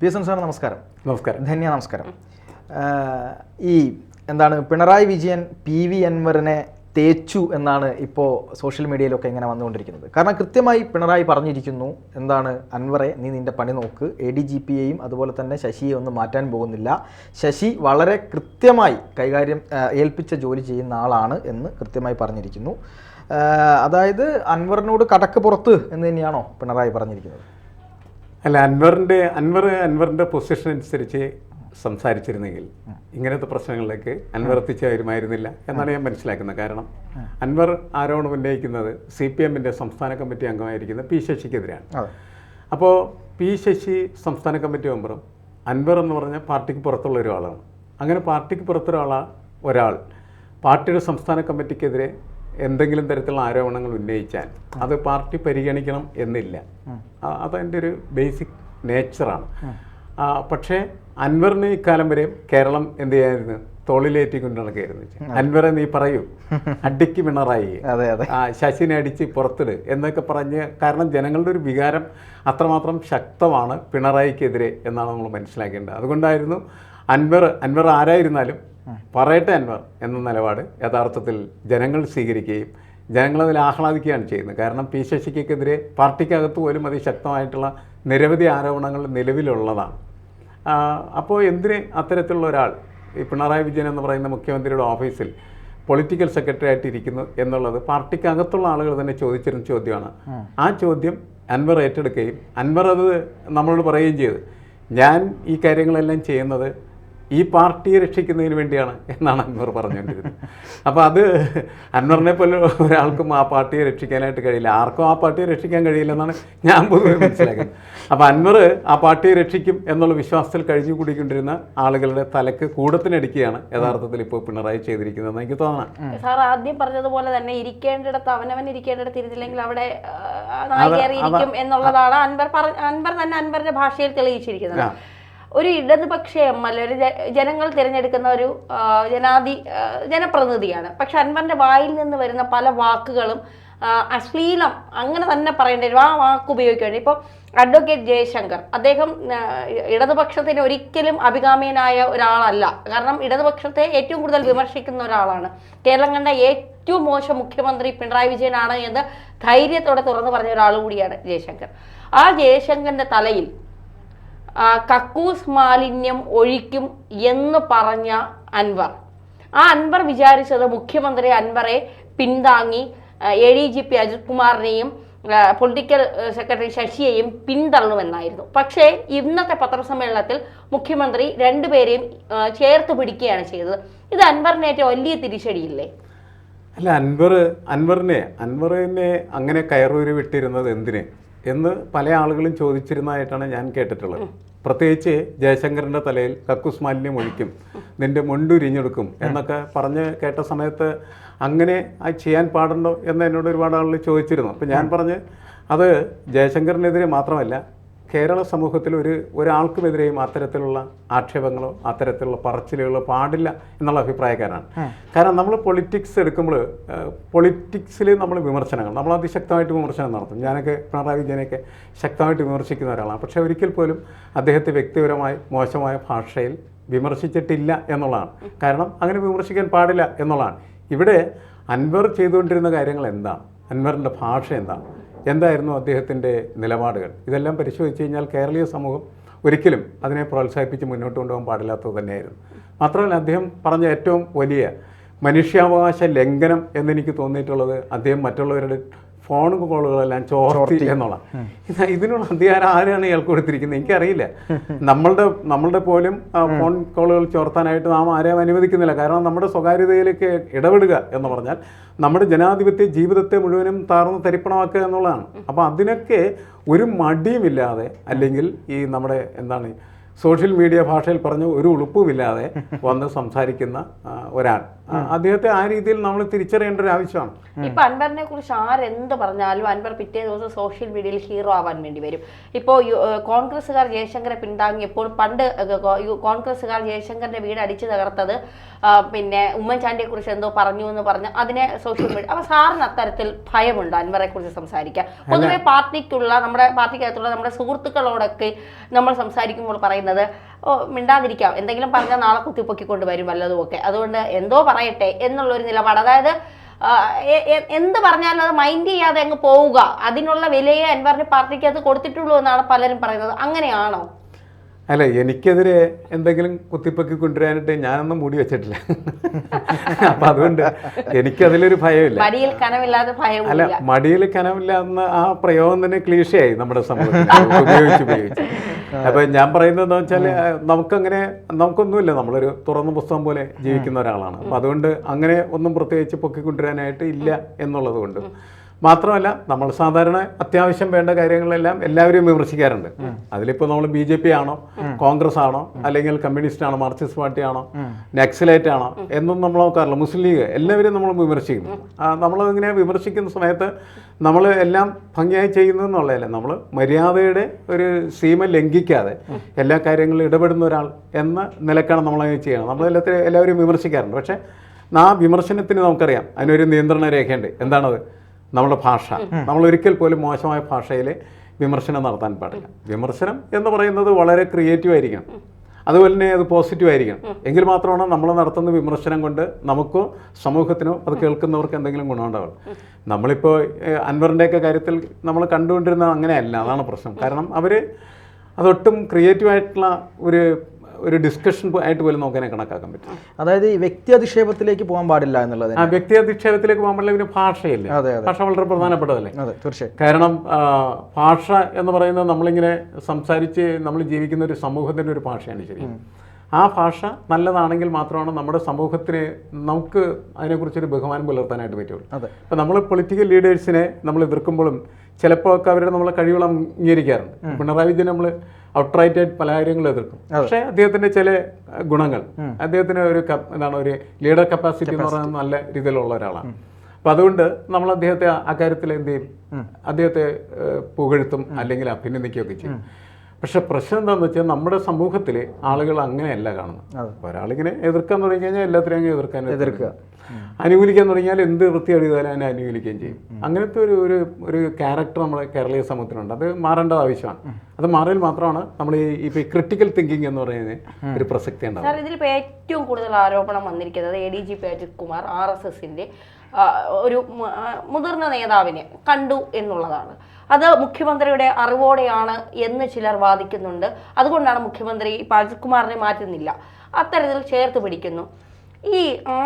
PSN sir നമസ്കാരം. നമസ്കാരം. ധന്യ നമസ്കാരം. ഈ എന്താണ് പിണറായി വിജയൻ PV അൻവറിനെ തേച്ചു എന്നാണ് ഇപ്പോൾ സോഷ്യൽ മീഡിയയിലൊക്കെ ഇങ്ങനെ വന്നുകൊണ്ടിരിക്കുന്നത്. കാരണം കൃത്യമായി പിണറായി പറഞ്ഞിരിക്കുന്നു, എന്താണ് അൻവറെ നീ നിൻ്റെ പണി നോക്ക്, ADGPയെയും അതുപോലെ തന്നെ ശശിയെ ഒന്നും മാറ്റാൻ പോകുന്നില്ല, ശശി വളരെ കൃത്യമായി കൈകാര്യം ഏൽപ്പിച്ച ജോലി ചെയ്യുന്ന ആളാണ് എന്ന് കൃത്യമായി പറഞ്ഞിരിക്കുന്നു. അതായത് അൻവറിനോട് കടക്ക് പുറത്ത് എന്ന് തന്നെയാണോ പിണറായി പറഞ്ഞിരിക്കുന്നത്? അല്ല, അൻവറിൻ്റെ പൊസിഷൻ അനുസരിച്ച് സംസാരിച്ചിരുന്നെങ്കിൽ ഇങ്ങനത്തെ പ്രശ്നങ്ങളിലേക്ക് അൻവർ എത്തിച്ചു വരുമായിരുന്നില്ല എന്നാണ് ഞാൻ മനസ്സിലാക്കുന്നത്. കാരണം അൻവർ ആരോപണം ഉന്നയിക്കുന്നത് CPMൻ്റെ സംസ്ഥാന കമ്മിറ്റി അംഗമായിരിക്കുന്ന P ശശിക്കെതിരെയാണ്. അപ്പോൾ P ശശി സംസ്ഥാന കമ്മിറ്റി മെമ്പറും അൻവർ എന്ന് പറഞ്ഞ പാർട്ടിക്ക് പുറത്തുള്ള ഒരാളാണ്. അങ്ങനെ പാർട്ടിക്ക് പുറത്തുള്ള ഒരാൾ പാർട്ടിയുടെ സംസ്ഥാന കമ്മിറ്റിക്കെതിരെ എന്തെങ്കിലും തരത്തിലുള്ള ആരോപണങ്ങൾ ഉന്നയിച്ചാൽ അത് പാർട്ടി പരിഗണിക്കണം എന്നില്ല. അതെൻ്റെ ഒരു ബേസിക് നേച്ചറാണ്. പക്ഷേ അൻവറിന് ഇക്കാലം വരെയും കേരളം എന്ത് ചെയ്യായിരുന്നു? തോളിലേറ്റിക്കൊണ്ട് നടക്കുകയായിരുന്നു. അൻവറെ നീ പറയൂ, അടിക്ക് പിണറായി, ശശിനെ അടിച്ച് പുറത്തിട് എന്നൊക്കെ പറഞ്ഞ്, കാരണം ജനങ്ങളുടെ ഒരു വികാരം അത്രമാത്രം ശക്തമാണ് പിണറായിക്കെതിരെ എന്നാണ് നമ്മൾ മനസ്സിലാക്കേണ്ടത്. അതുകൊണ്ടായിരുന്നു അൻവർ ആരായിരുന്നാലും പറയട്ടെ അൻവർ എന്ന നിലപാട് യഥാർത്ഥത്തിൽ ജനങ്ങൾ സ്വീകരിക്കുകയും ജനങ്ങളതിൽ ആഹ്ലാദിക്കുകയാണ് ചെയ്യുന്നത്. കാരണം P ശശിക്കെതിരെ പാർട്ടിക്കകത്ത് പോലും അതിശക്തമായിട്ടുള്ള നിരവധി ആരോപണങ്ങൾ നിലവിലുള്ളതാണ്. അപ്പോൾ എന്തിന് അത്തരത്തിലുള്ള ഒരാൾ ഈ പിണറായി വിജയൻ എന്ന് പറയുന്ന മുഖ്യമന്ത്രിയുടെ ഓഫീസിൽ പൊളിറ്റിക്കൽ സെക്രട്ടറി ആയിട്ട് ഇരിക്കുന്നു എന്നുള്ളത് പാർട്ടിക്കകത്തുള്ള ആളുകൾ തന്നെ ചോദിച്ചിരുന്ന ചോദ്യമാണ്. ആ ചോദ്യം അൻവർ ഏറ്റെടുക്കുകയും അൻവർ അത് നമ്മളോട് പറയുകയും ചെയ്തു, ഞാൻ ഈ കാര്യങ്ങളെല്ലാം ചെയ്യുന്നത് ഈ പാർട്ടിയെ രക്ഷിക്കുന്നതിന് വേണ്ടിയാണ് എന്നാണ് അൻവർ പറഞ്ഞുകൊണ്ടിരുന്നത്. അപ്പോൾ അത് അൻവറിനെ പോലെ ഒരാൾക്കും ആ പാർട്ടിയെ രക്ഷിക്കാനായിട്ട് കഴിയില്ല, ആർക്കും ആ പാർട്ടിയെ രക്ഷിക്കാൻ കഴിയില്ലെന്നാണ് ഞാൻ പൊതുവെ മനസ്സിലാക്കുന്നത്. അപ്പോൾ അൻവർ ആ പാർട്ടിയെ രക്ഷിക്കും എന്നുള്ള വിശ്വാസത്തിൽ കഴിഞ്ഞു കൂടിക്കൊണ്ടിരുന്ന ആളുകളുടെ തലക്ക് കൂടത്തിനടിക്കുകയാണ് യഥാർത്ഥത്തിൽ ഇപ്പോൾ പിണറായി ചെയ്തിരിക്കുന്നതെന്ന് എനിക്ക് തോന്നണം. സാർ ആദ്യം പറഞ്ഞതുപോലെ തന്നെ ഇരിക്കേണ്ടിടത്ത് അവനവൻ ഇരിക്കേണ്ടിടത്ത് ഇരുന്നില്ലെങ്കിൽ അവിടെ നായികേറിയിരിക്കും എന്നുള്ളതാണ് അൻവർ തന്നെ അൻവറിന്റെ ഭാഷയിൽ തെളിയിച്ചിരിക്കുന്നത്. ഒരു ഇടതുപക്ഷ MLA, ഒരു ജനങ്ങൾ തിരഞ്ഞെടുക്കുന്ന ഒരു ജനപ്രതിനിധിയാണ്. പക്ഷെ അൻവറിന്റെ വായിൽ നിന്ന് വരുന്ന പല വാക്കുകളും അശ്ലീലം അങ്ങനെ തന്നെ പറയേണ്ടി വരും. ആ വാക്ക് ഉപയോഗിക്കേണ്ടി. ഇപ്പോൾ അഡ്വക്കേറ്റ് ജയശങ്കർ, അദ്ദേഹം ഇടതുപക്ഷത്തിന് ഒരിക്കലും അഭികാമ്യനായ ഒരാളല്ല. കാരണം ഇടതുപക്ഷത്തെ ഏറ്റവും കൂടുതൽ വിമർശിക്കുന്ന ഒരാളാണ്. കേരളം കണ്ട ഏറ്റവും മോശം മുഖ്യമന്ത്രി പിണറായി വിജയനാണ് എന്ന് ധൈര്യത്തോടെ തുറന്നു പറഞ്ഞ ഒരാൾ കൂടിയാണ് ജയശങ്കർ. ആ ജയശങ്കറിന്റെ തലയിൽ കക്കൂസ് മാലിന്യം ഒഴിക്കും എന്ന് പറഞ്ഞ അൻവർ, ആ അൻവർ വിചാരിച്ചത് മുഖ്യമന്ത്രി അൻവറെ പിന്താങ്ങി ADGP അജിത് കുമാറിനെയും പൊളിറ്റിക്കൽ സെക്രട്ടറി ശശിയെയും പിന്തള്ളുമെന്നായിരുന്നു. പക്ഷേ ഇന്നത്തെ പത്രസമ്മേളനത്തിൽ മുഖ്യമന്ത്രി രണ്ടുപേരെയും ചേർത്ത് പിടിക്കുകയാണ് ചെയ്തത്. ഇത് അൻവറിന് ഏറ്റവും വലിയ തിരിച്ചടിയില്ലേ? അല്ല, അൻവറിനെ അങ്ങനെ കയറൂരി വിട്ടിരുന്നത് എന്തിന് എന്ന് പല ആളുകളും ചോദിച്ചിരുന്നതായിട്ടാണ് ഞാൻ കേട്ടിട്ടുള്ളത്. പ്രത്യേകിച്ച് ജയശങ്കറിൻ്റെ തലയിൽ കക്കൂസ് മാലിന്യം ഒഴിക്കും, നിൻ്റെ മുണ്ടുരിഞ്ഞെടുക്കും എന്നൊക്കെ പറഞ്ഞ് കേട്ട സമയത്ത് അങ്ങനെ ചെയ്യാൻ പാടുണ്ടോ എന്ന് എന്നോട് ഒരുപാട് ആളുകൾ ചോദിച്ചിരുന്നു. അപ്പം ഞാൻ പറഞ്ഞ് അത് ജയശങ്കറിനെതിരെ മാത്രമല്ല, കേരള സമൂഹത്തിൽ ഒരാൾക്കുമെതിരെയും അത്തരത്തിലുള്ള ആക്ഷേപങ്ങളോ അത്തരത്തിലുള്ള പറച്ചിലുകളോ പാടില്ല എന്നുള്ള അഭിപ്രായക്കാരാണ്. കാരണം നമ്മൾ പൊളിറ്റിക്സ് എടുക്കുമ്പോൾ പൊളിറ്റിക്സിൽ നമ്മൾ അതിശക്തമായിട്ട് വിമർശനം നടത്തും. ഞാനൊക്കെ പിണറായി വിജയനെയൊക്കെ ശക്തമായിട്ട് വിമർശിക്കുന്ന ഒരാളാണ്. പക്ഷേ ഒരിക്കൽ പോലും അദ്ദേഹത്തെ വ്യക്തിപരമായി മോശമായ ഭാഷയിൽ വിമർശിച്ചിട്ടില്ല എന്നുള്ളതാണ്. കാരണം അങ്ങനെ വിമർശിക്കാൻ പാടില്ല എന്നുള്ളതാണ്. ഇവിടെ അൻവർ ചെയ്തുകൊണ്ടിരുന്ന കാര്യങ്ങൾ എന്താണ്, അൻവറിൻ്റെ ഭാഷ എന്തായിരുന്നു അദ്ദേഹത്തിൻ്റെ നിലപാടുകൾ, ഇതെല്ലാം പരിശോധിച്ച് കഴിഞ്ഞാൽ കേരളീയ സമൂഹം ഒരിക്കലും അതിനെ പ്രോത്സാഹിപ്പിച്ച് മുന്നോട്ട് കൊണ്ടുപോകാൻ പാടില്ലാത്തത് തന്നെയായിരുന്നു. മാത്രമല്ല, അദ്ദേഹം പറഞ്ഞ ഏറ്റവും വലിയ മനുഷ്യാവകാശ ലംഘനം എന്നെനിക്ക് തോന്നിയിട്ടുള്ളത് അദ്ദേഹം മറ്റുള്ളവരുടെ ഫോൺ കോളുകളെല്ലാം ചോർത്തി എന്നുള്ള ഇതിനുള്ള അധികാരം ആരാണ് ഇയാൾക്ക് കൊടുത്തിരിക്കുന്നത് എനിക്കറിയില്ല. നമ്മളുടെ പോലും ഫോൺ കോളുകൾ ചോർത്താനായിട്ട് നാം ആരെയും അനുവദിക്കുന്നില്ല. കാരണം നമ്മുടെ സ്വകാര്യതയിലേക്ക് ഇടപെടുക എന്ന് പറഞ്ഞാൽ നമ്മുടെ ജനാധിപത്യ ജീവിതത്തെ മുഴുവനും താർന്ന് തരിപ്പണമാക്കുക എന്നുള്ളതാണ്. അപ്പോൾ അതിനൊക്കെ ഒരു മടിയുമില്ലാതെ, അല്ലെങ്കിൽ ഈ നമ്മുടെ സോഷ്യൽ മീഡിയ ഭാഷയിൽ പറഞ്ഞ് ഒരു ഉളുപ്പുമില്ലാതെ വന്ന് സംസാരിക്കുന്ന ഒരാൾ. അദ്ദേഹത്തെ ആ രീതിയിൽ നമ്മൾ തിരിച്ചറിയേണ്ട ഒരു ആവശ്യമാണ്. ഇപ്പൊ അൻവറിനെ കുറിച്ച് ആരെന്ത് പറഞ്ഞാലും അൻവർ പിറ്റേ ദിവസം സോഷ്യൽ മീഡിയയിൽ ഹീറോ ആവാൻ വേണ്ടി വരും. ഇപ്പോൾ കോൺഗ്രസ്സുകാർ ജയശങ്കറെ പിന്താങ്ങിയപ്പോൾ പണ്ട് കോൺഗ്രസ്സുകാർ ജയശങ്കറിന്റെ വീട് അടിച്ചു തകർത്തത് പിന്നെ ഉമ്മൻചാണ്ടിയെ കുറിച്ച് എന്തോ പറഞ്ഞു എന്ന് പറഞ്ഞ് അതിനെ സോഷ്യൽ മീഡിയ. അപ്പൊ സാറിന് അത്തരത്തിൽ ഭയമുണ്ട് അൻവറെ കുറിച്ച് സംസാരിക്കാൻ? പൊതുവെ പാർട്ടിക്കുള്ള നമ്മുടെ പാർട്ടിക്കകത്തുള്ള നമ്മുടെ സുഹൃത്തുക്കളോടൊക്കെ നമ്മൾ സംസാരിക്കുമ്പോൾ പറയുന്നത് മിണ്ടാതിരിക്കാം, എന്തെങ്കിലും പറഞ്ഞാൽ നാളെ കുത്തിപ്പൊക്കിക്കൊണ്ട് വരും വല്ലതും ഒക്കെ, അതുകൊണ്ട് എന്തോ പറയട്ടെ എന്നുള്ളൊരു നിലപാട്. അതായത് എന്ത് പറഞ്ഞാലും അത് മൈൻഡ് ചെയ്യാതെ അങ്ങ് പോവുക, അതിനുള്ള വിലയെ അൻവറിന്റെ പാർട്ടിക്കകത്ത് കൊടുത്തിട്ടുള്ളൂ എന്നാണ് പലരും പറയുന്നത്. അങ്ങനെയാണോ? അല്ല, എനിക്കെതിരെ എന്തെങ്കിലും കുത്തിപ്പൊക്കി കൊണ്ടുവരാനായിട്ട് ഞാനൊന്നും മൂടി വെച്ചിട്ടില്ല. അപ്പം അതുകൊണ്ട് എനിക്കതിലൊരു ഭയമില്ല. മടിയിൽ കനമില്ലാതെ ഭയം. അല്ല, മടിയിൽ കനമില്ല എന്ന ആ പ്രയോഗം തന്നെ ക്ലീശയായി നമ്മുടെ സമൂഹത്തിൽ ഉപയോഗിച്ച്. അപ്പം ഞാൻ പറയുന്നത് എന്താ വെച്ചാൽ, നമുക്കൊന്നുമില്ല, നമ്മളൊരു തുറന്ന പുസ്തകം പോലെ ജീവിക്കുന്ന ഒരാളാണ്. അപ്പം അതുകൊണ്ട് അങ്ങനെ ഒന്നും പ്രത്യേകിച്ച് പൊക്കിക്കൊണ്ടുവരാനായിട്ട് ഇല്ല എന്നുള്ളത് കൊണ്ട് മാത്രമല്ല, നമ്മൾ സാധാരണ അത്യാവശ്യം വേണ്ട കാര്യങ്ങളെല്ലാം എല്ലാവരും വിമർശിക്കാറുണ്ട്. അതിലിപ്പോൾ നമ്മൾ BJP ആണോ, കോൺഗ്രസ് ആണോ, അല്ലെങ്കിൽ കമ്മ്യൂണിസ്റ്റ് ആണോ, മാർക്സിസ്റ്റ് പാർട്ടി ആണോ, നക്സലൈറ്റ് ആണോ എന്നും നമ്മൾ നോക്കാറില്ല. മുസ്ലിം ലീഗ് എല്ലാവരും നമ്മൾ വിമർശിക്കുന്നു. നമ്മളിങ്ങനെ വിമർശിക്കുന്ന സമയത്ത് നമ്മൾ എല്ലാം ഭംഗിയായി ചെയ്യുന്നതെന്നുള്ളതല്ല, നമ്മൾ മര്യാദയുടെ ഒരു സീമ ലംഘിക്കാതെ എല്ലാ കാര്യങ്ങളിലും ഇടപെടുന്ന ഒരാൾ എന്ന നിലക്കാണ് നമ്മളത് ചെയ്യണം. എല്ലാവരും വിമർശിക്കാറുണ്ട്. പക്ഷേ ആ വിമർശനത്തിന് നമുക്കറിയാം അതിനൊരു നിയന്ത്രണ രേഖയുണ്ട്. എന്താണത്? നമ്മുടെ ഭാഷ. നമ്മൾ ഒരിക്കൽ പോലും മോശമായ ഭാഷയിൽ വിമർശനം നടത്താൻ പാടില്ല. വിമർശനം എന്ന് പറയുന്നത് വളരെ ക്രിയേറ്റീവ് ആയിരിക്കണം, അതുപോലെ തന്നെ അത് പോസിറ്റീവ് ആയിരിക്കണം. എങ്കിൽ മാത്രമാണ് നമ്മൾ നടത്തുന്ന വിമർശനം കൊണ്ട് നമുക്കോ സമൂഹത്തിനോ അത് കേൾക്കുന്നവർക്ക് എന്തെങ്കിലും ഗുണമുണ്ടാവുള്ളൂ. നമ്മളിപ്പോൾ അൻവറിൻ്റെയൊക്കെ കാര്യത്തിൽ നമ്മൾ കണ്ടുകൊണ്ടിരുന്നത് അങ്ങനെയല്ല. അതാണ് പ്രശ്നം. കാരണം അവർ അതൊട്ടും ക്രിയേറ്റീവായിട്ടുള്ള ഒരു ഡിസ്കഷൻ ആയിട്ട് പോലും നോക്കാനേ കണക്കാക്കാൻ പറ്റും. അതായത് ഈ വ്യക്തി അധിക്ഷേപത്തിലേക്ക് പോകാൻ പാടില്ല എന്നുള്ളത്. വ്യക്തി അധിക്ഷേപത്തിലേക്ക് പോകാൻ പാടില്ല. പിന്നെ ഭാഷയില്ല, ഭാഷ വളരെ പ്രധാനപ്പെട്ടതല്ലേ? തീർച്ചയായും. കാരണം ഭാഷ എന്ന് പറയുന്നത് നമ്മളിങ്ങനെ സംസാരിച്ച് നമ്മൾ ജീവിക്കുന്ന ഒരു സമൂഹത്തിൻ്റെ ഒരു ഭാഷയാണ്. ശരി, ആ ഭാഷ നല്ലതാണെങ്കിൽ മാത്രമാണ് നമ്മുടെ സമൂഹത്തിന് നമുക്ക് അതിനെക്കുറിച്ചൊരു ബഹുമാനം പുലർത്താനായിട്ട് പറ്റുള്ളൂ. ഇപ്പം നമ്മൾ പൊളിറ്റിക്കൽ ലീഡേഴ്സിനെ നമ്മൾ എതിർക്കുമ്പോഴും ചിലപ്പോൾ ഒക്കെ അവരുടെ നമ്മളെ കഴിവുകൾ അംഗീകരിക്കാറുണ്ട്. പിണറായി വിജയൻ നമ്മൾ ഔട്ട്റൈറ്റായിട്ട് പല കാര്യങ്ങളും എതിർക്കും. പക്ഷേ അദ്ദേഹത്തിൻ്റെ ചില ഗുണങ്ങൾ, അദ്ദേഹത്തിന് ഒരു ഒരു ലീഡർ കപ്പാസിറ്റി എന്ന് പറയുന്നത് നല്ല രീതിയിലുള്ള ഒരാളാണ്. അപ്പം അതുകൊണ്ട് നമ്മൾ അദ്ദേഹത്തെ അക്കാര്യത്തിൽ എന്ത് ചെയ്യും? അദ്ദേഹത്തെ പുകഴ്ത്തും അല്ലെങ്കിൽ അഭിനന്ദിക്കുകയൊക്കെ ചെയ്യും. പക്ഷെ പ്രശ്നം എന്താണെന്ന് വെച്ചാൽ നമ്മുടെ സമൂഹത്തിൽ ആളുകൾ അങ്ങനെയല്ല കാണുന്നത്. ഒരാളിങ്ങനെ എതിർക്കാൻ തുടങ്ങി കഴിഞ്ഞാൽ എല്ലാത്തിനും അങ്ങ് എതിർക്കുക, അനുകൂലിക്കാൻ തുടങ്ങിയാൽ എന്ത് വൃത്തിയാടി ചെയ്താലും അതിനെ അനുകൂലിക്കുകയും ചെയ്യും. അങ്ങനത്തെ ഒരു ക്യാരക്ടർ നമ്മുടെ കേരളീയ സമൂഹത്തിനുണ്ട്. അത് മാറേണ്ടത് ആവശ്യമാണ്. അത് മാറിയാൽ മാത്രമാണ് നമ്മൾ ഈ ക്രിട്ടിക്കൽ തിങ്കിങ് എന്ന് പറയുന്നത് ഒരു പ്രസക്തി ഉണ്ടാവും. സാർ, ഇതിലിപ്പോൾ ഏറ്റവും കൂടുതൽ ആരോപണം വന്നിരിക്കുന്നത് ADGP അജിത് കുമാർ RSSന്റെ ഒരു മുതിർന്ന നേതാവിനെ കണ്ടു എന്നുള്ളതാണ്. അത് മുഖ്യമന്ത്രിയുടെ അറിവോടെയാണ് എന്ന് ചിലർ വാദിക്കുന്നുണ്ട്. അതുകൊണ്ടാണ് മുഖ്യമന്ത്രി ഇപ്പോൾ അജിത് കുമാറിനെ മാറ്റുന്നില്ല, അത്തരത്തിൽ ചേർത്ത് പിടിക്കുന്നു. ഈ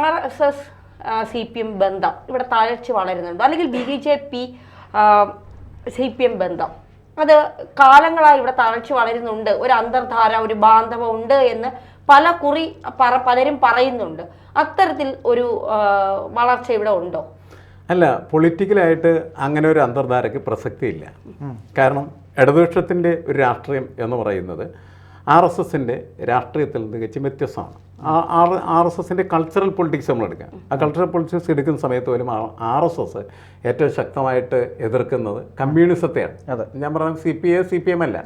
RSS CPM ബന്ധം ഇവിടെ തഴച്ച് വളരുന്നുണ്ട്, അല്ലെങ്കിൽ BJP CPM ബന്ധം അത് കാലങ്ങളായി ഇവിടെ തഴച്ച് വളരുന്നുണ്ട്, ഒരു അന്തർധാര, ഒരു ബാന്ധവം ഉണ്ട് എന്ന് പലരും പറയുന്നുണ്ട്. അത്തരത്തിൽ ഒരു വളർച്ച ഇവിടെ ഉണ്ടോ? അല്ല, പൊളിറ്റിക്കലായിട്ട് അങ്ങനെ ഒരു അന്തർധാരയ്ക്ക് പ്രസക്തിയില്ല. കാരണം ഇടതുപക്ഷത്തിൻ്റെ ഒരു രാഷ്ട്രീയം എന്ന് പറയുന്നത് RSSൻ്റെ രാഷ്ട്രീയത്തിൽ തികച്ചും വ്യത്യസ്തമാണ്. RSSൻ്റെ കൾച്ചറൽ പൊളിറ്റിക്സ് നമ്മൾ എടുക്കാം. ആ കൾച്ചറൽ പൊളിറ്റിക്സ് എടുക്കുന്ന സമയത്ത് പോലും RSS ഏറ്റവും ശക്തമായിട്ട് എതിർക്കുന്നത് കമ്മ്യൂണിസത്തെയാണ്. ഞാൻ പറയുന്നത് CPM അല്ല.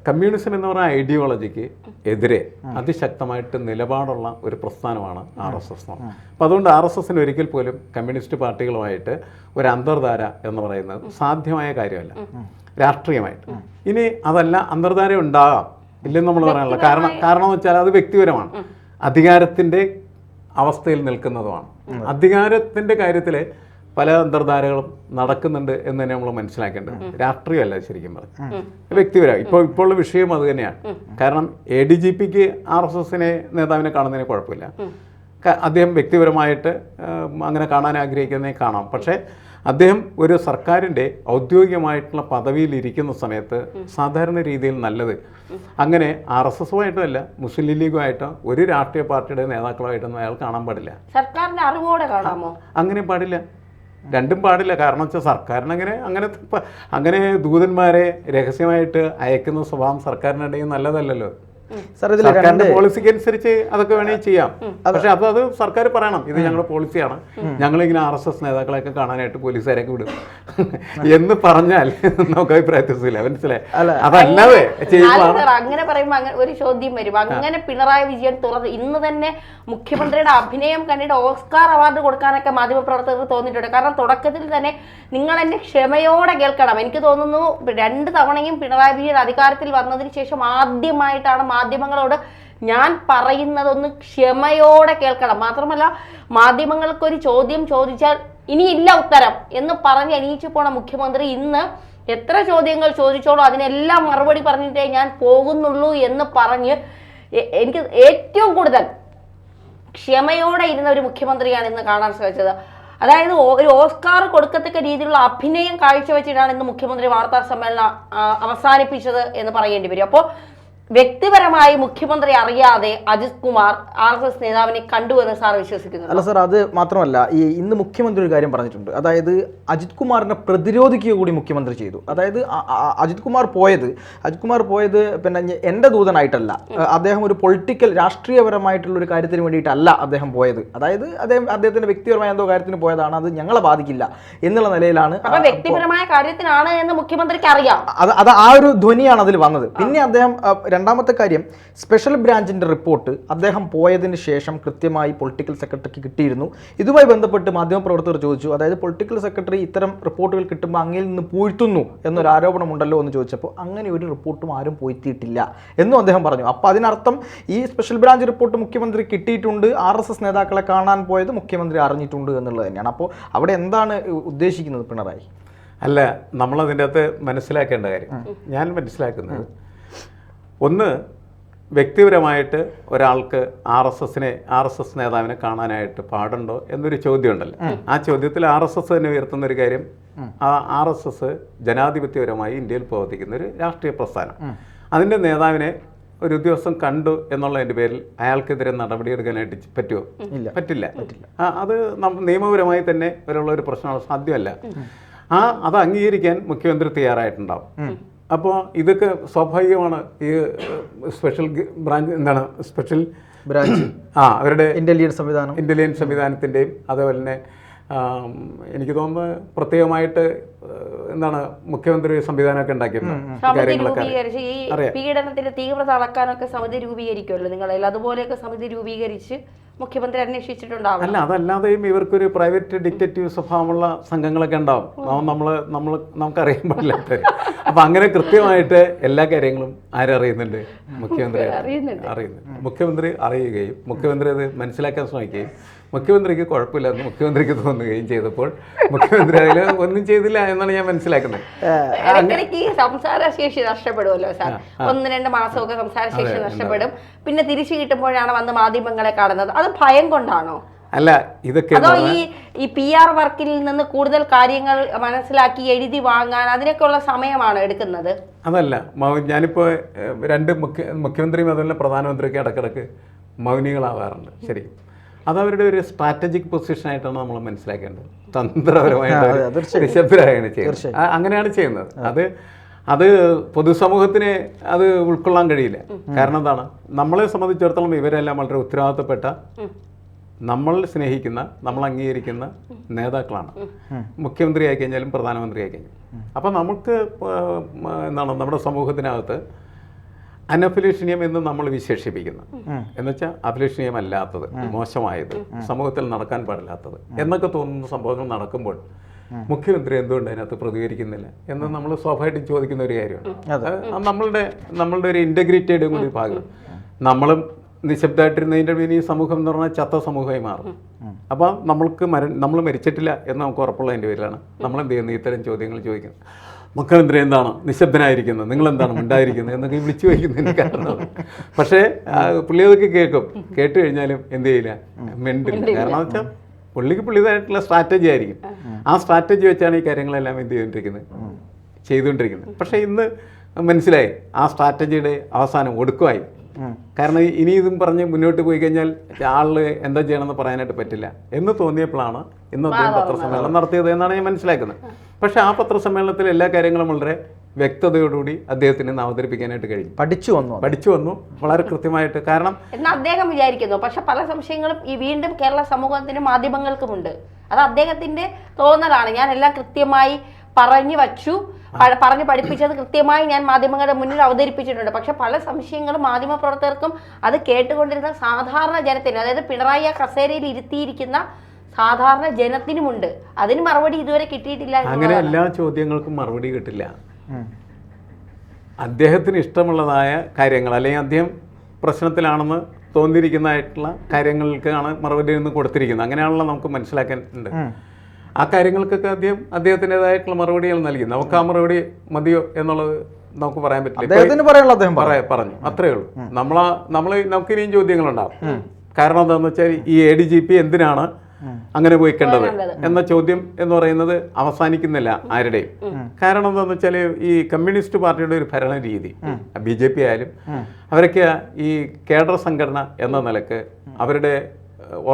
കമ്മ്യൂണിസം എന്ന് പറയുന്ന ഐഡിയോളജിക്ക് എതിരെ അതിശക്തമായിട്ട് നിലപാടുള്ള ഒരു പ്രസ്ഥാനമാണ് RSS. അപ്പോൾ അതുകൊണ്ട് RSSന് ഒരിക്കൽ പോലും കമ്മ്യൂണിസ്റ്റ് പാർട്ടികളുമായിട്ട് ഒരു അന്തർധാര എന്ന് പറയുന്നത് സാധ്യമായ കാര്യമല്ല രാഷ്ട്രീയമായിട്ട്. ഇനി അതല്ല, അന്തർധാര ഉണ്ടാകാം, ഇല്ലെന്ന് നമ്മൾ പറയാനുള്ള കാരണം എന്ന് വെച്ചാൽ അത് വ്യക്തിപരമാണ്, അധികാരത്തിൻ്റെ അവസ്ഥയിൽ നിൽക്കുന്നതുമാണ്. അധികാരത്തിൻ്റെ കാര്യത്തിൽ പല അന്തർധാരകളും നടക്കുന്നുണ്ട് എന്ന് തന്നെ നമ്മൾ മനസ്സിലാക്കേണ്ടത്. രാഷ്ട്രീയമല്ല ശരിക്കും പറഞ്ഞാൽ, വ്യക്തിപരമായി. ഇപ്പോൾ ഉള്ള വിഷയം അത് തന്നെയാണ്. കാരണം ADGPക്ക് RSSനെ നേതാവിനെ കാണുന്നതിന് കുഴപ്പമില്ല. അദ്ദേഹം വ്യക്തിപരമായിട്ട് അങ്ങനെ കാണാൻ ആഗ്രഹിക്കുന്നതിനെ കാണാം. പക്ഷേ അദ്ദേഹം ഒരു സർക്കാരിൻ്റെ ഔദ്യോഗികമായിട്ടുള്ള പദവിയിൽ ഇരിക്കുന്ന സമയത്ത് സാധാരണ രീതിയിൽ നല്ലത് അങ്ങനെ RSSുമായിട്ടല്ല മുസ്ലിം ലീഗുമായിട്ടോ ഒരു രാഷ്ട്രീയ പാർട്ടിയുടെ നേതാക്കളുമായിട്ടൊന്നും അയാൾ കാണാൻ പാടില്ല. സർക്കാരിന്റെ അറിവോടെ കാണാമോ? അങ്ങനെ പാടില്ല, രണ്ടും പാടില്ല. കാരണം വെച്ചാൽ സർക്കാരിന് അങ്ങനെ ദൂതന്മാരെ രഹസ്യമായിട്ട് അയക്കുന്ന സ്വഭാവം സർക്കാരിനിടയിൽ നല്ലതല്ലല്ലോ. സാർ ഇതിൽ സർക്കാരിന്റെ പോളിസിക്ക് അനുസരിച്ച് അതൊക്കെ വേണമെങ്കിൽ ചെയ്യാം. പക്ഷെ അത് സർക്കാർ പറയണം, ഇത് ഞങ്ങളുടെ പോളിസിയാണ്, ഞങ്ങളിങ്ങനെ RSS നേതാക്കളെയൊക്കെ കാണാനായിട്ട് പോലീസുകാരെയൊക്കെ വിടും എന്ന് പറഞ്ഞാൽ നമുക്ക് അഭിപ്രായത്തില്ല. മനസ്സിലായി? അതല്ലാതെ അങ്ങനെ പറയുമ്പോ ഒരു ചോദ്യം വരും. അങ്ങനെ പിണറായി വിജയൻ ഇന്ന് തന്നെ മുഖ്യമന്ത്രിയുടെ അഭിനയം കണ്ടിട്ട് ഓസ്കാർ അവാർഡ് കൊടുക്കാനൊക്കെ മാധ്യമപ്രവർത്തകർക്ക് തോന്നിയിട്ടുണ്ട്. കാരണം തുടക്കത്തിൽ തന്നെ നിങ്ങൾ എന്നെ ക്ഷമയോടെ കേൾക്കണം. എനിക്ക് തോന്നുന്നു 2 തവണയും പിണറായി വിജയൻ അധികാരത്തിൽ വന്നതിന് ശേഷം ആദ്യമായിട്ടാണ് മാധ്യമങ്ങളോട് ഞാൻ പറയുന്നതൊന്ന് ക്ഷമയോടെ കേൾക്കണം. മാത്രമല്ല മാധ്യമങ്ങൾക്കൊരു ചോദ്യം ചോദിച്ചാൽ ഇനിയില്ല ഉത്തരം എന്ന് പറഞ്ഞ് എണീച്ചു പോണ മുഖ്യമന്ത്രി ഇന്ന് എത്ര ചോദ്യങ്ങൾ ചോദിച്ചോളൂ അതിനെല്ലാം മറുപടി പറഞ്ഞിട്ടേ ഞാൻ പോകുന്നുള്ളൂ എന്ന് പറഞ്ഞ് എനിക്ക് ഏറ്റവും കൂടുതൽ ക്ഷമയോടെ ഇരുന്ന ഒരു മുഖ്യമന്ത്രിയാണ് ഇന്ന് കാണാൻ സാധിച്ചത്. അതായത് ഒരു ഓസ്കാർ കൊടുക്കത്തക്ക രീതിയിലുള്ള അഭിനയം കാഴ്ചവെച്ചിട്ടാണ് ഇന്ന് മുഖ്യമന്ത്രി വാർത്താ സമ്മേളനം അവസാനിപ്പിച്ചത് എന്ന് പറയേണ്ടി വരും. അപ്പോൾ വ്യക്തിപരമായി മുഖ്യമന്ത്രി അറിയാതെ അജിത് കുമാർ RSS നേതാവിനെ കണ്ടുവെന്ന് സാർ വിശ്വസിക്കുന്നു? അല്ല സാർ, അത് മാത്രമല്ല, ഇന്ന് മുഖ്യമന്ത്രി ഒരു കാര്യം പറഞ്ഞിട്ടുണ്ട്. അതായത് അജിത് കുമാറിനെ പ്രതിരോധിക്കുക കൂടി മുഖ്യമന്ത്രി ചെയ്തു. അതായത് അജിത് കുമാർ പോയത് പിന്നെ എൻ്റെ ദൂതനായിട്ടല്ല, അദ്ദേഹം ഒരു പൊളിറ്റിക്കൽ രാഷ്ട്രീയപരമായിട്ടുള്ള ഒരു കാര്യത്തിന് വേണ്ടിയിട്ടല്ല അദ്ദേഹം പോയത്. അതായത് അദ്ദേഹത്തിന്റെ വ്യക്തിപരമായ എന്തോ കാര്യത്തിന് പോയതാണ്, അത് ഞങ്ങളെ ബാധിക്കില്ല എന്നുള്ള നിലയിലാണ്. വ്യക്തിപരമായ കാര്യത്തിനാണ് എന്ന് മുഖ്യമന്ത്രിക്ക് അറിയാം. അത് ആ ഒരു ധ്വനിയാണ് അതിൽ വന്നത്. പിന്നെ അദ്ദേഹം രണ്ടാമത്തെ കാര്യം, സ്പെഷ്യൽ ബ്രാഞ്ചിന്റെ റിപ്പോർട്ട് അദ്ദേഹം പോയതിന് ശേഷം കൃത്യമായി പൊളിറ്റിക്കൽ സെക്രട്ടറിക്ക് കിട്ടിയിരുന്നു. ഇതുമായി ബന്ധപ്പെട്ട് മാധ്യമപ്രവർത്തകർ ചോദിച്ചു, അതായത് പൊളിറ്റിക്കൽ സെക്രട്ടറി ഇത്തരം റിപ്പോർട്ടുകൾ കിട്ടുമ്പോൾ അങ്ങിൽ നിന്ന് പൂഴ്ത്തുന്നു എന്നൊരു ആരോപണമുണ്ടല്ലോ എന്ന് ചോദിച്ചപ്പോൾ അങ്ങനെ ഒരു റിപ്പോർട്ടും ആരും പൂഴ്ത്തിയിട്ടില്ല എന്നും അദ്ദേഹം പറഞ്ഞു. അപ്പോൾ അതിനർത്ഥം ഈ സ്പെഷ്യൽ ബ്രാഞ്ച് റിപ്പോർട്ട് മുഖ്യമന്ത്രി കിട്ടിയിട്ടുണ്ട്, RSS നേതാക്കളെ കാണാൻ പോയത് മുഖ്യമന്ത്രി അറിഞ്ഞിട്ടുണ്ട് എന്നുള്ളത് തന്നെയാണ്. അപ്പോൾ അവിടെ എന്താണ് ഉദ്ദേശിക്കുന്നത് പിണറായി? അല്ല, നമ്മളതിൻ്റെ അകത്ത് മനസ്സിലാക്കേണ്ട കാര്യം, ഞാൻ മനസ്സിലാക്കുന്നത്, ഒന്ന്, വ്യക്തിപരമായിട്ട് ഒരാൾക്ക് RSS നേതാവിനെ കാണാനായിട്ട് പാടുണ്ടോ എന്നൊരു ചോദ്യമുണ്ടല്ലോ. ആ ചോദ്യത്തിൽ RSS തന്നെ ഉയർത്തുന്ന ഒരു കാര്യം, RSS ജനാധിപത്യപരമായി ഇന്ത്യയിൽ പ്രവർത്തിക്കുന്ന ഒരു രാഷ്ട്രീയ പ്രസ്ഥാനം. അതിൻ്റെ നേതാവിനെ ഒരു ഉദ്യോഗസ്ഥൻ കണ്ടു എന്നുള്ളതിൻ്റെ പേരിൽ അയാൾക്കെതിരെ നടപടിയെടുക്കാനായിട്ട് പറ്റുമോ? പറ്റില്ല. അത് നിയമപരമായി തന്നെ ഒരു പ്രശ്നമാണ്, സാധ്യമല്ല. അത് അംഗീകരിക്കാൻ മുഖ്യമന്ത്രി തയ്യാറായിട്ടുണ്ടാവും. അപ്പോൾ ഇതൊക്കെ സ്വാഭാവികമാണ്. ഈ സ്പെഷ്യൽ ബ്രാഞ്ച് അവരുടെ ഇന്റലിജൻസ് സംവിധാനത്തിൻ്റെയും അതുപോലെ തന്നെ എനിക്ക് തോന്നുന്നു പ്രത്യേകമായിട്ട് മുഖ്യമന്ത്രി സംവിധാനമൊക്കെ ഈ പീഡനത്തിന്റെ തീവ്രത അളക്കാനൊക്കെ സമിതി രൂപീകരിക്കുമല്ലോ നിങ്ങളെല്ലാം, അതുപോലെയൊക്കെ സമിതി രൂപീകരിച്ച് മുഖ്യമന്ത്രി അന്വേഷിച്ചിട്ടുണ്ടാവും. അല്ല, അതല്ലാതെയും ഇവർക്കൊരു പ്രൈവറ്റ് ഡിക്റ്റേറ്റീവ് സ്വഭാവമുള്ള സംഘങ്ങളൊക്കെ ഉണ്ടാവും, നമുക്കറിയാൻ പാടില്ലാത്ത. അപ്പം അങ്ങനെ കൃത്യമായിട്ട് എല്ലാ കാര്യങ്ങളും ആരറിയുന്നുണ്ട്? മുഖ്യമന്ത്രി അറിയുന്നുണ്ട്. മുഖ്യമന്ത്രി അറിയുകയും മുഖ്യമന്ത്രി അത് മനസ്സിലാക്കാൻ ശ്രമിക്കുകയും മുഖ്യമന്ത്രിക്ക് കുഴപ്പമില്ലെന്ന് മുഖ്യമന്ത്രിക്ക് തോന്നുകയും ചെയ്തപ്പോൾ മുഖ്യമന്ത്രി അതിൽ ഒന്നും ചെയ്തില്ല എന്നാണ് ഞാൻ മനസ്സിലാക്കുന്നത്. സംസാരശേഷി നഷ്ടപ്പെടുമല്ലോ സാർ, 1-2 മാസമൊക്കെ സംസാരശേഷി നഷ്ടപ്പെടും. പിന്നെ തിരിച്ചു കിട്ടുമ്പോഴാണ് വന്ന് മാധ്യമങ്ങളെ കാണുന്നത്. അത് ഭയം കൊണ്ടാണോ? അല്ല, ഇതൊക്കെ അതോ ഈ PR വർക്കിൽ നിന്ന് കൂടുതൽ കാര്യങ്ങൾ മനസ്സിലാക്കി എഴുതി വാങ്ങാൻ അതിനൊക്കെയുള്ള സമയമാണ് എടുക്കുന്നത്? അതല്ല, ഞാനിപ്പോൾ 2 മുഖ്യമന്ത്രിയും അതുപോലെ പ്രധാനമന്ത്രിയൊക്കെ ഇടക്കിടക്ക് മൗനികളാവാറുണ്ട്. ശരി, അതവരുടെ ഒരു സ്ട്രാറ്റജിക് പൊസിഷനായിട്ടാണ് നമ്മൾ മനസ്സിലാക്കേണ്ടത്. തന്ത്രപരമായിട്ട് നിശബ്ദരായാണ് ചെയ്യുന്നത്. അങ്ങനെയാണ് ചെയ്യുന്നത്. അത് പൊതുസമൂഹത്തിന് അത് ഉൾക്കൊള്ളാൻ കഴിയില്ല. കാരണം എന്താണ്, നമ്മളെ സംബന്ധിച്ചിടത്തോളം ഇവരെല്ലാം വളരെ ഉത്തരവാദിത്തപ്പെട്ട, നമ്മൾ സ്നേഹിക്കുന്ന, നമ്മൾ അംഗീകരിക്കുന്ന നേതാക്കളാണ്. മുഖ്യമന്ത്രി ആയിക്കഴിഞ്ഞാലും പ്രധാനമന്ത്രി ആയിക്കഴിഞ്ഞാലും. അപ്പം നമുക്ക് നമ്മുടെ സമൂഹത്തിനകത്ത് അനഭിലഷണീയം എന്ന് നമ്മൾ വിശേഷിപ്പിക്കുന്നു. എന്നുവെച്ചാൽ അഭിലഷണീയം അല്ലാത്തത്, മോശമായത്, സമൂഹത്തിൽ നടക്കാൻ പാടില്ലാത്തത് എന്നൊക്കെ തോന്നുന്ന സംഭവങ്ങൾ നടക്കുമ്പോൾ മുഖ്യമന്ത്രി എന്തുകൊണ്ട് അതിനകത്ത് പ്രതികരിക്കുന്നില്ല എന്ന് നമ്മൾ സ്വാഭാവികമായിട്ടും ചോദിക്കുന്ന ഒരു കാര്യമാണ്. നമ്മളുടെ ഒരു ഇൻറ്റഗ്രിറ്റിയുടെ കൂടി ഭാഗം. നമ്മളും നിശബ്ദമായിട്ടിരുന്നതിൻ്റെ ഈ സമൂഹം എന്ന് പറഞ്ഞാൽ ചത്ത സമൂഹമായി മാറും. അപ്പം നമ്മൾ മരിച്ചിട്ടില്ല എന്ന് നമുക്ക് ഉറപ്പുള്ളതിൻ്റെ പേരിലാണ് നമ്മൾ എന്ത് ചെയ്യുന്നത്, ഇത്തരം ചോദ്യങ്ങൾ ചോദിക്കുന്നത്. മുഖ്യമന്ത്രി എന്താണ് നിശബ്ദനായിരിക്കുന്നത്, നിങ്ങളെന്താണ് ഉണ്ടായിരിക്കുന്നത് എന്നൊക്കെ വിളിച്ചു വയ്ക്കുന്നതിന് കാരണം. പക്ഷേ പുള്ളി അതൊക്കെ കേൾക്കും. കേട്ട് കഴിഞ്ഞാലും എന്ത് ചെയ്യില്ല, മിണ്ടില്ല. കാരണം എന്ന് വെച്ചാൽ പുള്ളിതായിട്ടുള്ള സ്ട്രാറ്റജി ആയിരിക്കും. ആ സ്ട്രാറ്റജി വെച്ചാണ് ഈ കാര്യങ്ങളെല്ലാം എന്ത് ചെയ്തുകൊണ്ടിരിക്കുന്നത്. പക്ഷേ ഇന്ന് മനസ്സിലായി ആ സ്ട്രാറ്റജിയുടെ അവസാനം ഒടുക്കമായി. കാരണം ഇനി ഇതും പറഞ്ഞ് മുന്നോട്ട് പോയി കഴിഞ്ഞാൽ ആളിൽ എന്താ ചെയ്യണമെന്ന് പറയാനായിട്ട് പറ്റില്ല എന്ന് തോന്നിയപ്പോഴാണ് ഇന്ന് അദ്ദേഹം പത്രസമ്മേളനം നടത്തിയത് എന്നാണ് ഞാൻ മനസ്സിലാക്കുന്നത്. പക്ഷേ ആ പത്രസമ്മേളനത്തിൽ എല്ലാ കാര്യങ്ങളും വളരെ വ്യക്തതയോടുകൂടി അദ്ദേഹത്തിന് ഇന്ന് അവതരിപ്പിക്കാനായിട്ട് കഴിഞ്ഞു. പഠിച്ചു വന്നു വളരെ കൃത്യമായിട്ട്. കാരണം എന്ന് അദ്ദേഹം വിചാരിക്കുന്നു. പക്ഷെ പല സംശയങ്ങളും ഈ വീണ്ടും കേരള സമൂഹത്തിനും മാധ്യമങ്ങൾക്കുമുണ്ട്. അത് അദ്ദേഹത്തിന്റെ തോന്നലാണ്. ഞാൻ എല്ലാം കൃത്യമായി പറഞ്ഞു വച്ചു, പറഞ്ഞ് പഠിപ്പിച്ചത് കൃത്യമായി ഞാൻ മാധ്യമങ്ങളുടെ മുന്നിൽ അവതരിപ്പിച്ചിട്ടുണ്ട്. പക്ഷെ പല സംശയങ്ങളും മാധ്യമപ്രവർത്തകർക്കും അത് കേട്ടുകൊണ്ടിരുന്ന സാധാരണ ജനത്തിന്, അതായത് പിണറായി ആ കസേരയിൽ ഇരുത്തിയിരിക്കുന്ന സാധാരണ ജനത്തിനുമുണ്ട്. അതിന് മറുപടി ഇതുവരെ കിട്ടിയിട്ടില്ല. അങ്ങനെ എല്ലാ ചോദ്യങ്ങൾക്കും മറുപടി കിട്ടില്ല. അദ്ദേഹത്തിന് ഇഷ്ടമുള്ളതായ കാര്യങ്ങൾ, അല്ലെങ്കിൽ അദ്ദേഹം പ്രശ്നത്തിലാണെന്ന് തോന്നിയിരിക്കുന്നതായിട്ടുള്ള കാര്യങ്ങൾക്കാണ് മറുപടി നിന്ന് കൊടുത്തിരിക്കുന്നത്. അങ്ങനെയാണല്ലോ നമുക്ക് മനസ്സിലാക്കാനുണ്ട്. ആ കാര്യങ്ങൾക്കൊക്കെ അദ്ദേഹത്തിൻ്റെതായിട്ടുള്ള മറുപടികൾ നൽകി. നമുക്ക് ആ മറുപടി മതിയോ എന്നുള്ളത് നമുക്ക് പറയാൻ പറ്റില്ല. പറഞ്ഞു അത്രേ ഉള്ളൂ. നമുക്ക് ഇനിയും ചോദ്യങ്ങളുണ്ടാവും. കാരണം എന്താണെന്ന് വെച്ചാൽ ഈ ADGP എന്തിനാണ് അങ്ങനെ പോയിക്കേണ്ടത് എന്ന ചോദ്യം എന്ന് പറയുന്നത് അവസാനിക്കുന്നില്ല ആരുടെയും. കാരണം എന്താണെന്ന് വെച്ചാൽ ഈ കമ്മ്യൂണിസ്റ്റ് പാർട്ടിയുടെ ഒരു ഭരണ രീതി, BJP ആയാലും അവരൊക്കെ ഈ കേഡർ സംഘടന എന്ന നിലക്ക് അവരുടെ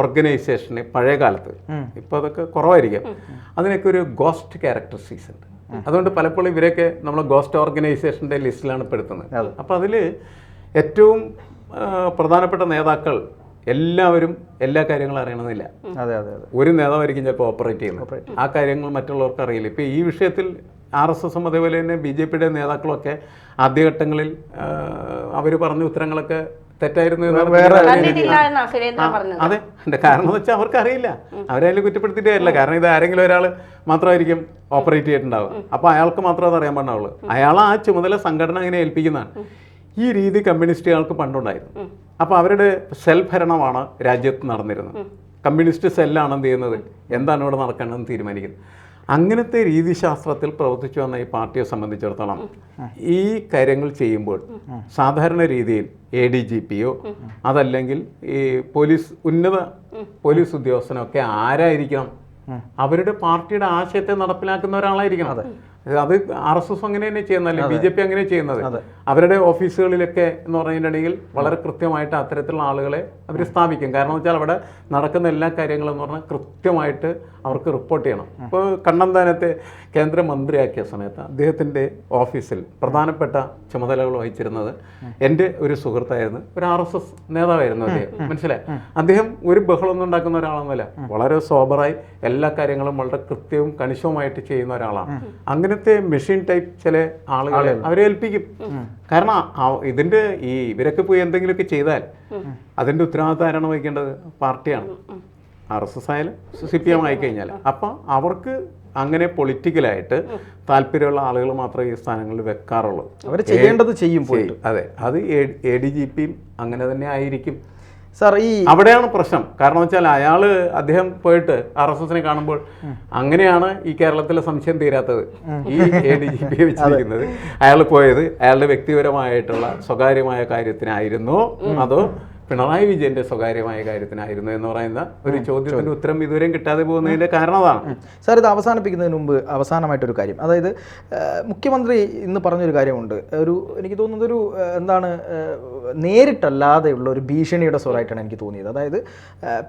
ഓർഗനൈസേഷന് പഴയ കാലത്ത്, ഇപ്പോൾ അതൊക്കെ കുറവായിരിക്കും, അതിനൊക്കെ ഒരു ഗോസ്റ്റ് ക്യാരക്ടറിസ്റ്റിക്സ് ഉണ്ട്. അതുകൊണ്ട് പലപ്പോഴും ഇവരൊക്കെ നമ്മൾ ഗോസ്റ്റ് ഓർഗനൈസേഷൻ്റെ ലിസ്റ്റിലാണ് പെടുത്തുന്നത്. അപ്പോൾ അതിൽ ഏറ്റവും പ്രധാനപ്പെട്ട നേതാക്കൾ എല്ലാവരും എല്ലാ കാര്യങ്ങളും അറിയണമെന്നില്ല. ഒരു നേതാവായിരിക്കും ചിലപ്പോൾ ഓപ്പറേറ്റ് ചെയ്യുന്നത്. ആ കാര്യങ്ങൾ മറ്റുള്ളവർക്ക് അറിയില്ല. ഇപ്പോൾ ഈ വിഷയത്തിൽ RSSും അതേപോലെ തന്നെ BJPയുടെ നേതാക്കളൊക്കെ ആദ്യഘട്ടങ്ങളിൽ അവർ പറഞ്ഞ ഉത്തരങ്ങളൊക്കെ തെറ്റായിരുന്നു. അതെ, എൻ്റെ കാരണം എന്ന് വെച്ചാൽ അവർക്ക് അറിയില്ല. അവരതിൽ കുറ്റപ്പെടുത്തിയിട്ടേ അല്ല. കാരണം ഇത് ആരെങ്കിലും ഒരാൾ മാത്രമായിരിക്കും ഓപ്പറേറ്റ് ചെയ്തിട്ടുണ്ടാവുക. അപ്പോൾ അയാൾക്ക് മാത്രമേ അത് അറിയാൻ പാടുള്ളൂ. അയാൾ ആ ചുമതല സംഘടന അങ്ങനെ ഏൽപ്പിക്കുന്നതാണ്. ഈ രീതി കമ്മ്യൂണിസ്റ്റുകൾക്ക് പണ്ടുണ്ടായിരുന്നു. അപ്പോൾ അവരുടെ സെൽ ഭരണമാണ് രാജ്യത്ത് നടന്നിരുന്നത്. കമ്മ്യൂണിസ്റ്റ് സെല്ലാണ് എന്ത് ചെയ്യുന്നത്, എന്താണ് ഇവിടെ നടക്കേണ്ടതെന്ന് തീരുമാനിക്കുന്നത്. അങ്ങനത്തെ രീതിശാസ്ത്രത്തിൽ പ്രവർത്തിച്ചു വന്ന ഈ പാർട്ടിയെ സംബന്ധിച്ചിടത്തോളം ഈ കാര്യങ്ങൾ ചെയ്യുമ്പോൾ സാധാരണ രീതിയിൽ ADGPയോ അതല്ലെങ്കിൽ ഈ ഉന്നത പോലീസ് ഉദ്യോഗസ്ഥനൊക്കെ ആരായിരിക്കണം? അവരുടെ പാർട്ടിയുടെ ആശയത്തെ നടപ്പിലാക്കുന്ന ഒരാളായിരിക്കണം. അത് RSS അങ്ങനെ തന്നെ ചെയ്യുന്നതല്ലേ, BJP അങ്ങനെ ചെയ്യുന്നത്. അവരുടെ ഓഫീസുകളിലൊക്കെ എന്ന് പറഞ്ഞിട്ടുണ്ടെങ്കിൽ വളരെ കൃത്യമായിട്ട് അത്തരത്തിലുള്ള ആളുകളെ അവർ സ്ഥാപിക്കും. കാരണം എന്ന് വെച്ചാൽ അവിടെ നടക്കുന്ന എല്ലാ കാര്യങ്ങളും എന്ന് പറഞ്ഞാൽ കൃത്യമായിട്ട് അവർക്ക് റിപ്പോർട്ട് ചെയ്യണം. ഇപ്പോൾ കണ്ണന്താനത്തെ കേന്ദ്രമന്ത്രിയാക്കിയ സമയത്ത് അദ്ദേഹത്തിൻ്റെ ഓഫീസിൽ പ്രധാനപ്പെട്ട ചുമതലകൾ വഹിച്ചിരുന്നത് എൻ്റെ ഒരു സുഹൃത്തായിരുന്നു, ഒരു RSS നേതാവായിരുന്നു അദ്ദേഹം. മനസ്സിലായി? അദ്ദേഹം ഒരു ബഹളമൊന്നും ഉണ്ടാക്കുന്ന ഒരാളൊന്നുമല്ല. വളരെ സോബറായി എല്ലാ കാര്യങ്ങളും വളരെ കൃത്യവും കണിശവുമായിട്ട് ചെയ്യുന്ന ഒരാളാണ്. അങ്ങനത്തെ മെഷീൻ ടൈപ്പ് ചില ആളുകളെ അവരെ ഏൽപ്പിക്കും. കാരണം ഇതിൻ്റെ ഇവരൊക്കെ പോയി എന്തെങ്കിലുമൊക്കെ ചെയ്താൽ അതിൻ്റെ ഉത്തരവാദിത്തം ആരാണ് വഹിക്കേണ്ടത്? പാർട്ടിയാണ്. RSS ആയാലും CPM ആയിക്കഴിഞ്ഞാൽ. അപ്പം അവർക്ക് അങ്ങനെ പൊളിറ്റിക്കലായിട്ട് താല്പര്യമുള്ള ആളുകൾ മാത്രമേ ഈ സ്ഥാനങ്ങളിൽ വെക്കാറുള്ളൂ. അവർ ചെയ്യേണ്ടത് ചെയ്യും. അതെ, അത് ADGPയും അങ്ങനെ തന്നെ ആയിരിക്കും. സാർ, അവിടെയാണ് പ്രശ്നം. കാരണം വെച്ചാൽ അദ്ദേഹം പോയിട്ട് RSSനെ കാണുമ്പോൾ അങ്ങനെയാണ് ഈ കേരളത്തിലെ സംശയം തീരാത്തത്. ഈ ADGP വെച്ചിരിക്കുന്നത് അയാൾ പോയത് അയാളുടെ വ്യക്തിപരമായിട്ടുള്ള സ്വകാര്യമായ കാര്യത്തിനായിരുന്നോ അതോ പിണറായി വിജയന്റെ സ്വകാര്യമായ കാര്യത്തിനായിരുന്നു എന്ന് പറയുന്ന ഒരു ചോദ്യത്തിന് ഉത്തരം ഇതുവരെയും കിട്ടാതെ പോകുന്നതിന്റെ കാരണം അതാണ്. സാർ, ഇത് അവസാനിപ്പിക്കുന്നതിന് മുമ്പ് അവസാനമായിട്ടൊരു കാര്യം, അതായത് മുഖ്യമന്ത്രി ഇന്ന് പറഞ്ഞൊരു കാര്യമുണ്ട്. എനിക്ക് തോന്നുന്നത് നേരിട്ടല്ലാതെയുള്ള ഒരു ഭീഷണിയുടെ സ്വരമായിട്ടാണ് എനിക്ക് തോന്നിയത്. അതായത്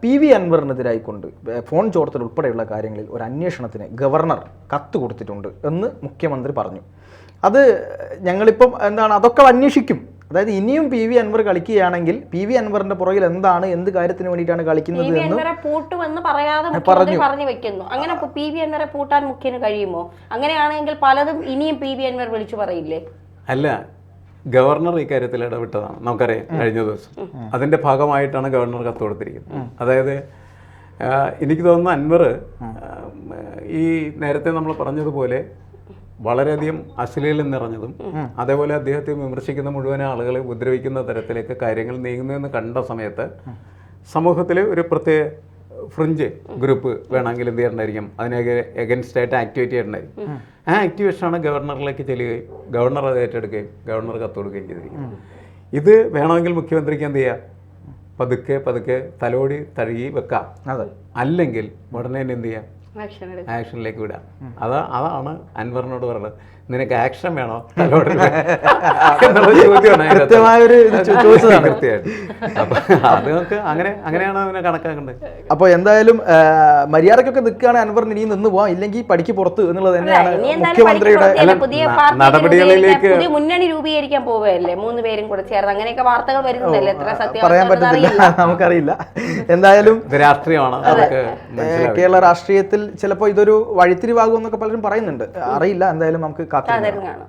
PV അൻവറിനെതിരായിക്കൊണ്ട് ഫോൺ ചോർത്തൽ ഉൾപ്പെടെയുള്ള കാര്യങ്ങളിൽ ഒരു അന്വേഷണത്തിന് ഗവർണർ കത്ത് കൊടുത്തിട്ടുണ്ട് എന്ന് മുഖ്യമന്ത്രി പറഞ്ഞു. അത് ഞങ്ങളിപ്പം അതൊക്കെ അന്വേഷിക്കും. അതായത് ഇനിയും PV അൻവർ കളിക്കുകയാണെങ്കിൽ PV അൻവറിന്റെ പുറകിൽ എന്ത് കാര്യത്തിന് വേണ്ടിയിട്ടാണ് കളിക്കുന്നത് എന്ന് പൂട്ടുമെന്ന് പറയാതെ പറഞ്ഞു വെക്കുന്നു. അങ്ങനെ PV അൻവറെ പൂട്ടാൻ മുഖ്യന് കഴിയുമോ? അങ്ങനെയാണെങ്കിൽ പലതും ഇനിയും PV അൻവർ വിളിച്ചു പറയില്ലേ? അല്ല, ഗവർണർ ഈ കാര്യത്തിൽ ഇടപെട്ടതാണ്, നമുക്കറിയാം. കഴിഞ്ഞ ദിവസം അതിന്റെ ഭാഗമായിട്ടാണ് ഗവർണർ കത്ത് കൊടുത്തിരിക്കുന്നത്. അതായത് എനിക്ക് തോന്നുന്നു അൻവർ ഈ നേരത്തെ നമ്മൾ പറഞ്ഞതുപോലെ വളരെയധികം അശ്ലീലം നിറഞ്ഞതും അതേപോലെ അദ്ദേഹത്തെ വിമർശിക്കുന്ന മുഴുവൻ ആളുകളെ ഉപദ്രവിക്കുന്ന തരത്തിലേക്ക് കാര്യങ്ങൾ നീങ്ങുന്നതെന്ന് കണ്ട സമയത്ത് സമൂഹത്തിൽ ഒരു പ്രത്യേക ഫ്രിഞ്ച് ഗ്രൂപ്പ് വേണമെങ്കിൽ എന്ത് ചെയ്യണ്ടായിരിക്കും, അതിനെ എഗൻസ്റ്റ് ആയിട്ട് ആക്ടിവേറ്റ് ചെയ്യണ്ടായിരിക്കും. ആ ആക്ടിവേഷനാണ് ഗവർണറിലേക്ക് ചെല്ലുകയും ഗവർണർ അത് ഏറ്റെടുക്കുകയും ഗവർണർ കത്ത് കൊടുക്കുകയും ചെയ്തിരിക്കും. ഇത് വേണമെങ്കിൽ മുഖ്യമന്ത്രിക്ക് എന്ത് ചെയ്യാം, പതുക്കെ തലോടി തഴുകി വെക്കാം. അല്ലെങ്കിൽ ഉടനെ തന്നെ എന്ത് ചെയ്യാം, ആക്ഷനിലേക്ക് വിടാം. അതാണ് അൻവറിനോട് പറയുന്നത്. നിനക്ക് ആക്ഷൻ വേണോ തലോടൽ എന്നുള്ള ചോദ്യമാണ് അതിനകത്ത്. കൃത്യമായൊരു ഇത് ചോദിച്ചതാണ്. കൃത്യമായിട്ട്. അപ്പൊ അതൊക്കെ അങ്ങനെയാണ് അതിനെ കണക്കാക്കേണ്ടത്. അപ്പോൾ എന്തായാലും മര്യാദക്കൊക്കെ നിൽക്കുകയാണെങ്കിൽ അൻവറിന് ഇനിയും നിന്ന് പോവാം, ഇല്ലെങ്കിൽ പടിക്ക് പുറത്ത് എന്നുള്ളത് തന്നെയാണ് ഇനി എന്തായാലും മുഖ്യമന്ത്രിയുടെ പഠിക്കുന്ന പുതിയ പാർട്ടി നടപടികളിലേക്ക് പുതിയ മുന്നണി രൂപീകരിക്കാൻ പോവുകയല്ലേ, 3 പേരും കൂടെ ചേർന്ന്, അങ്ങനെയൊക്കെ വാർത്തകൾ വരുന്നുണ്ടല്ലേ. എത്ര പറയാൻ പറ്റത്തില്ല, നമുക്കറിയില്ല. എന്തായാലും ഇത് രാഷ്ട്രീയമാണ്, അതൊക്കെ കേരള രാഷ്ട്രീയത്തിൽ ചിലപ്പോൾ ഇതൊരു വഴിത്തിരിവാകുമെന്നൊക്കെ പലരും പറയുന്നുണ്ട്, അറിയില്ല. എന്തായാലും നമുക്ക് കാത്തിരിക്കാം. കാണാം.